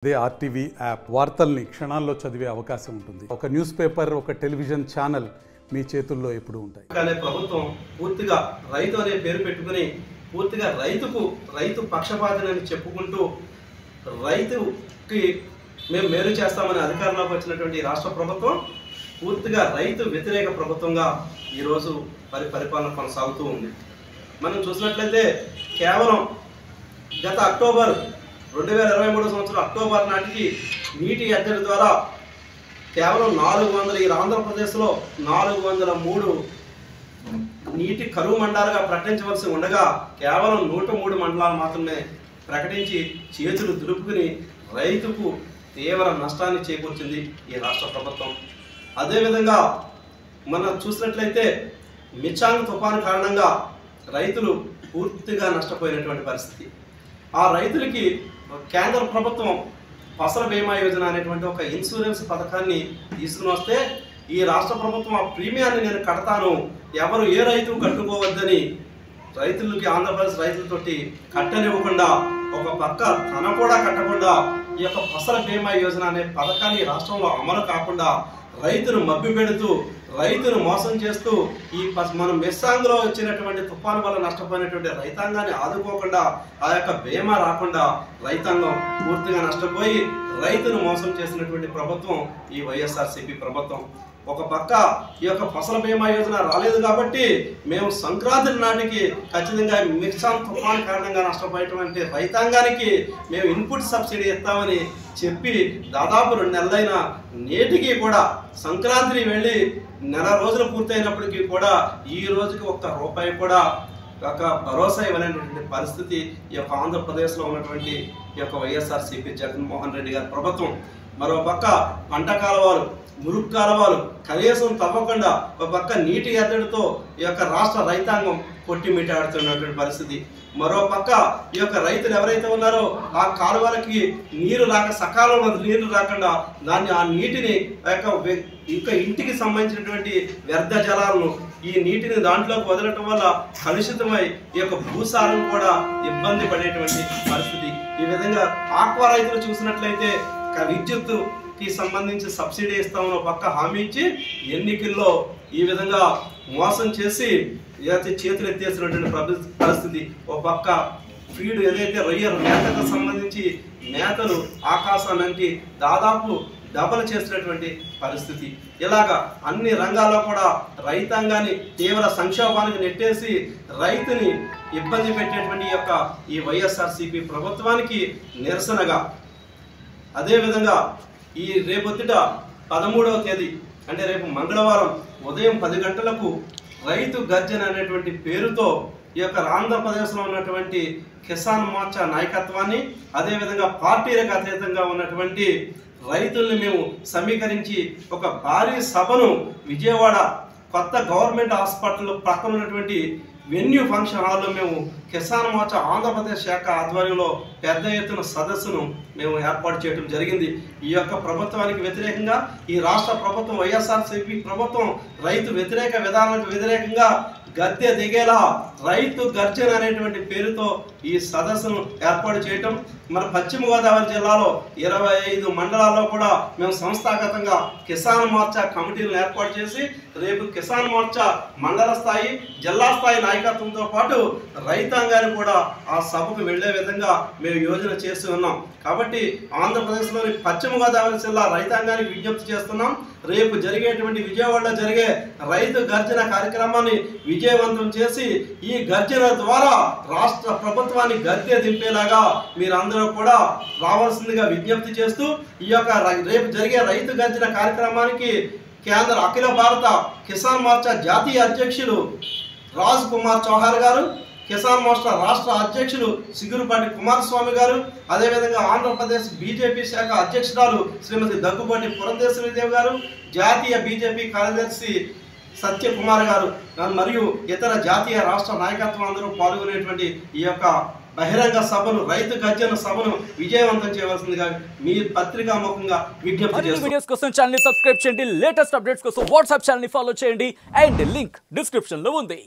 అదే RTV app వార్తల్ని క్షణాల్లో చదివే అవకాశం ఉంటుంది. ఒక న్యూస్ పేపర్, ఒక టెలివిజన్ ఛానల్ మీ చేతుల్లో ఎప్పుడూ ఉంటాయి. కానీ ప్రభుత్వం పూర్తిగా రైతు అనే పేరు పెట్టుకుని పూర్తిగా రైతు పక్షపాతనని చెప్పుకుంటూ రైతుకి మేము మేలు చేస్తామని అధికారంలోకి వచ్చినటువంటి రాష్ట్ర ప్రభుత్వం పూర్తిగా రైతు వ్యతిరేక ప్రభుత్వంగా ఈరోజు పరిపాలన కొనసాగుతూ ఉంది. మనం చూసినట్లయితే కేవలం గత అక్టోబర్ 2023 సంవత్సరం అక్టోబర్ నాటికి నీటి ఎద్దడి ద్వారా కేవలం 400 ఈ ఆంధ్రప్రదేశ్లో 403 నీటి కరువు మండలాలుగా ప్రకటించవలసి ఉండగా కేవలం 103 మండలాలు మాత్రమే ప్రకటించి చేతులు దులుపుకుని రైతుకు తీవ్ర నష్టాన్ని చేకూర్చింది ఈ రాష్ట్ర ప్రభుత్వం. అదేవిధంగా మనం చూసినట్లయితే మిచాంగ్ తుఫాను కారణంగా రైతులు పూర్తిగా నష్టపోయినటువంటి పరిస్థితి. ఆ రైతులకి కేంద్ర ప్రభుత్వం ఫసల్ బీమా యోజన అనేటువంటి ఒక ఇన్సూరెన్స్ పథకాన్ని తీసుకుని వస్తే ఈ రాష్ట్ర ప్రభుత్వం ఆ ప్రీమియాన్ని నేను కడతాను, ఎవరు ఏ రైతు కట్టుకోవద్దని రైతులకి ఆంధ్రప్రదేశ్ రైతులతోటి కట్టనివ్వకుండా ఒక పక్క తన కూడా కట్టకుండా ఈ యొక్క ఫసల్ బీమా యోజన అనే పథకాన్ని రాష్ట్రంలో అమలు కాకుండా రైతును మభ్య పెడుతూ రైతును మోసం చేస్తూ ఈ మనం మిస్సాంగ్లో వచ్చినటువంటి తుఫాను వల్ల నష్టపోయినటువంటి రైతాంగాన్ని ఆదుకోకుండా ఆ యొక్క బీమా రాకుండా రైతాంగం పూర్తిగా నష్టపోయి రైతును మోసం చేసినటువంటి ప్రభుత్వం ఈ వైఎస్ఆర్సీపీ ప్రభుత్వం. ఒక పక్క ఈ యొక్క ఫసల్ బీమా యోజన రాలేదు కాబట్టి మేము సంక్రాంతి నాటికి ఖచ్చితంగా మిక్సాన్ తుఫాన్ కారణంగా నష్టపోయేటువంటి రైతాంగానికి మేము ఇన్పుట్ సబ్సిడీ ఇస్తామని చెప్పి దాదాపు 2 నెలలైన నేటికి కూడా సంక్రాంతిని వెళ్ళి నెల రోజులు పూర్తయినప్పటికీ కూడా ఈ రోజుకి ₹1 కూడా ఒక భరోసా ఇవ్వలేనటువంటి పరిస్థితి ఈ యొక్క ఆంధ్రప్రదేశ్లో ఉన్నటువంటి ఈ యొక్క వైఎస్ఆర్సీపీ జగన్మోహన్ రెడ్డి గారి ప్రభుత్వం. మరో పక్క పంట కాలువలు, మురుగు కాలువలు కనీసం తవ్వకుండా ఒక పక్క నీటి ఎద్దడితో ఈ యొక్క రాష్ట్ర రైతాంగం కొట్టిమిట్టాడుతున్నటువంటి పరిస్థితి. మరో పక్క ఈ యొక్క రైతులు ఎవరైతే ఉన్నారో ఆ కాలువలకి నీరు రాక సకాలంలో నీళ్లు రాకుండా ఆ నీటిని ఇంకా ఇంటికి సంబంధించినటువంటి వ్యర్థ జలాలను ఈ నీటిని దాంట్లోకి వదలటం వల్ల కలుషితమై ఈ యొక్క భూసారం కూడా ఇబ్బంది పడేటువంటి పరిస్థితి. ఈ విధంగా ఆక్వా రైతులు చూసినట్లయితే విద్యుత్తుకి సంబంధించి సబ్సిడీ ఇస్తామని ఒక పక్క హామీ ఇచ్చి ఎన్నికల్లో ఈ విధంగా మోసం చేసి చేతులు ఎత్తేసినటువంటి పరిస్థితి. ఒక పక్క ఫీడ్ ఏదైతే రొయ్యలు మేతకు సంబంధించి మేతలు ఆకాశానికి దాదాపు డబల్ చేసినటువంటి పరిస్థితి. ఇలాగా అన్ని రంగాల్లో కూడా రైతాంగాన్ని తీవ్ర సంక్షోభానికి నెట్టేసి రైతుని ఇబ్బంది పెట్టేటువంటి ఈ వైఎస్ఆర్సీపీ ప్రభుత్వానికి నిరసనగా అదేవిధంగా ఈ రేపొద్దుట 13వ తేదీ అంటే రేపు మంగళవారం ఉదయం 10 గంటలకు రైతు గర్జన అనేటువంటి పేరుతో ఈ యొక్క ఆంధ్రప్రదేశ్లో ఉన్నటువంటి కిసాన్ మోర్చా నాయకత్వాన్ని అదేవిధంగా పార్టీలకు అతీతంగా ఉన్నటువంటి రైతుల్ని మేము సమీకరించి ఒక భారీ సభను విజయవాడ కొత్త గవర్నమెంట్ హాస్పిటల్ పక్కన ఉన్నటువంటి వెన్యూ ఫంక్షన్ హాల్లో మేము కిసాన్ మోర్చా ఆంధ్రప్రదేశ్ శాఖ ఆధ్వర్యంలో పెద్ద ఎత్తున సదస్సును మేము ఏర్పాటు చేయడం జరిగింది. ఈ యొక్క ప్రభుత్వానికి వ్యతిరేకంగా ఈ రాష్ట్ర ప్రభుత్వం వైఎస్ఆర్సీపీ ప్రభుత్వం రైతు వ్యతిరేక విధానాలకు వ్యతిరేకంగా గద్దె దిగేలా రైతు గర్జన అనేటువంటి పేరుతో ఈ సదస్సును ఏర్పాటు చేయటం. మన పశ్చిమ గోదావరి జిల్లాలో 25 మండలాల్లో కూడా మేము సంస్థాగతంగా కిసాన్ మోర్చా కమిటీలను ఏర్పాటు చేసి రేపు కిసాన్ మోర్చా మండల స్థాయి జిల్లా స్థాయి నాయకత్వంతో పాటు రైతాంగాన్ని కూడా ఆ సభకు వెళ్లే విధంగా మేము యోజన చేస్తూ ఉన్నాం. కాబట్టి ఆంధ్రప్రదేశ్లోని పశ్చిమ గోదావరి జిల్లా రైతాంగానికి విజ్ఞప్తి చేస్తున్నాం. రేపు జరిగేటువంటి విజయవాడలో జరిగే రైతు గర్జన కార్యక్రమాన్ని విజయవంతం చేసి ఈ గర్జన ద్వారా రాష్ట్ర ప్రభుత్వాన్ని గద్దె దింపేలాగా మీరందరూ కూడా రావాల్సిందిగా విజ్ఞప్తి చేస్తూ ఈ యొక్క రేపు జరిగే రైతు గర్జన కార్యక్రమానికి కేంద్ర అఖిల భారత కిసాన్ మోర్చా జాతీయ అధ్యక్షులు రాజ్ కుమార్ చౌహాన్ గారు, కిసాన్ మోర్చా రాష్ట్ర అధ్యక్షులు సిగురుపాటి కుమారస్వామి గారు, అదేవిధంగా ఆంధ్రప్రదేశ్ బీజేపీ శాఖ అధ్యక్షురాలు శ్రీమతి దగ్గుబాటి పురంధేశ్వరిదేవి గారు, జాతీయ బీజేపీ కార్యదర్శి సత్యకుమార్ గారు మరియు ఇతర జాతీయ రాష్ట్ర నాయకత్వం అందరూ పాల్గొనేటువంటి ఈ యొక్క బహిరంగ సభను రైతు గర్జన సభను విజయవంతం చేయవలసిందిగా మీ పత్రికాముఖంగా విజ్ఞప్తి చేస్తున్నాను. వీడియోస్ కోసం ఛానల్ ని సబ్స్క్రైబ్ చేయండి, లేటెస్ట్ అప్డేట్స్ కోసం వాట్సాప్ ఛానల్ ని ఫాలో చేయండి అండ్ లింక్ డిస్క్రిప్షన్ లో ఉంది.